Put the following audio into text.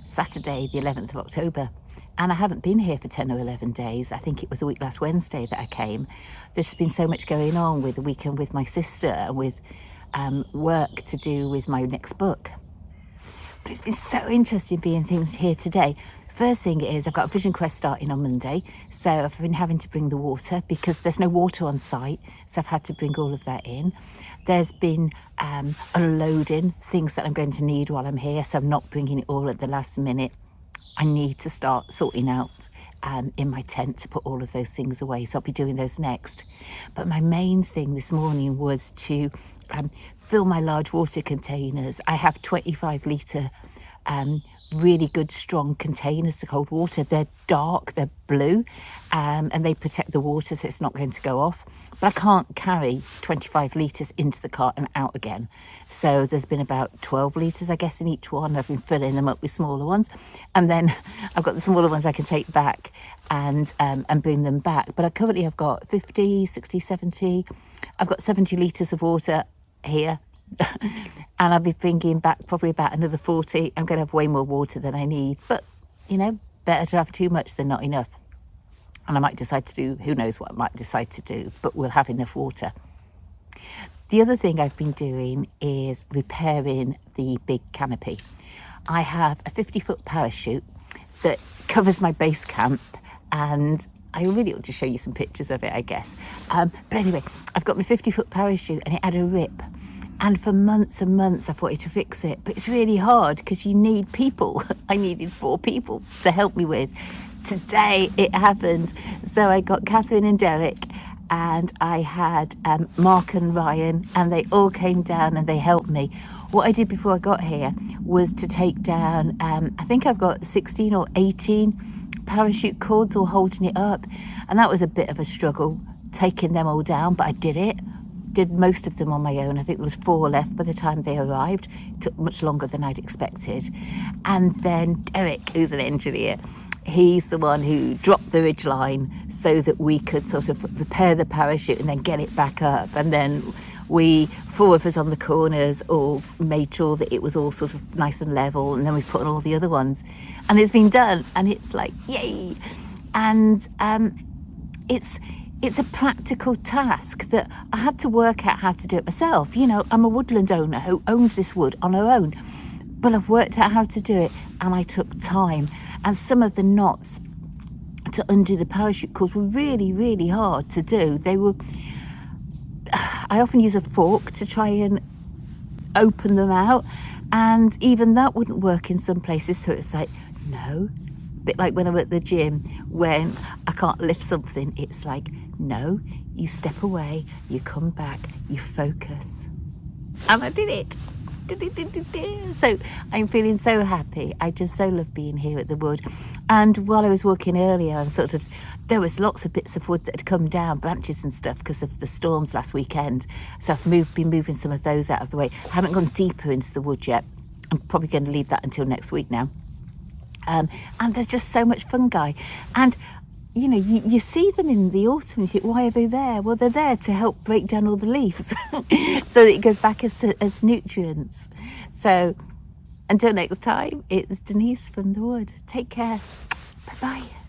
Saturday, the 11th of October. And I haven't been here for 10 or 11 days. I think it was a week last Wednesday that I came. There's just been so much going on with the weekend with my sister and with work to do with my next book. But it's been so interesting being things here today. First thing is I've got a Vision Quest starting on Monday. So I've been having to bring the water because there's no water on site. So I've had to bring all of that in. There's been unloading things that I'm going to need while I'm here. So I'm not bringing it all at the last minute. I need to start sorting out in my tent to put all of those things away. So I'll be doing those next. But my main thing this morning was to fill my large water containers. I have 25 litre really good strong containers to hold water. They're dark, they're blue, and they protect the water so it's not going to go off. But I can't carry 25 litres into the cart and out again. So there's been about 12 litres, I guess, in each one. I've been filling them up with smaller ones. And then I've got the smaller ones I can take back and bring them back. But currently I've got 50, 60, 70. I've got 70 litres of water here. And I'll be bringing back probably about another 40. I'm going to have way more water than I need. But, you know, better to have too much than not enough. And I might decide to do, who knows what I might decide to do, but we'll have enough water. The other thing I've been doing is repairing the big canopy. I have a 50-foot parachute that covers my base camp, and I really ought to show you some pictures of it, I guess. But anyway, I've got my 50-foot parachute and it had a rip. And for months and months, I wanted to fix it. But it's really hard because you need people. I needed 4 people to help me with. Today, it happened. So I got Catherine and Derek, and I had Mark and Ryan, and they all came down and they helped me. What I did before I got here was to take down, I think I've got 16 or 18 parachute cords all holding it up. And that was a bit of a struggle, taking them all down, but I did it. Did most of them on my own. I think there was 4 left by the time they arrived. It took much longer than I'd expected. And then Derek, who's an engineer, he's the one who dropped the ridge line so that we could sort of repair the parachute and then get it back up. And then we, 4 of us on the corners, all made sure that it was all sort of nice and level. And then we put on all the other ones. And it's been done. And it's like, yay! And it's a practical task that I had to work out how to do it myself. You know, I'm a woodland owner who owns this wood on her own, but I've worked out how to do it, and I took time. And some of the knots to undo the parachute cords were really, really hard to do. I often use a fork to try and open them out, and even that wouldn't work in some places. So it's like, no. A bit like when I'm at the gym, when I can't lift something, it's like, no, you step away, you come back, you focus. And I did it. So I'm feeling so happy. I just so love being here at the wood. And while I was walking earlier, there was lots of bits of wood that had come down, branches and stuff, because of the storms last weekend. So I've been moving some of those out of the way. I haven't gone deeper into the wood yet. I'm probably going to leave that until next week now. And there's just so much fungi. And, you know, you see them in the autumn, you think, why are they there? Well, they're there to help break down all the leaves so that it goes back as nutrients. So until next time, it's Denise from the wood. Take care. Bye-bye.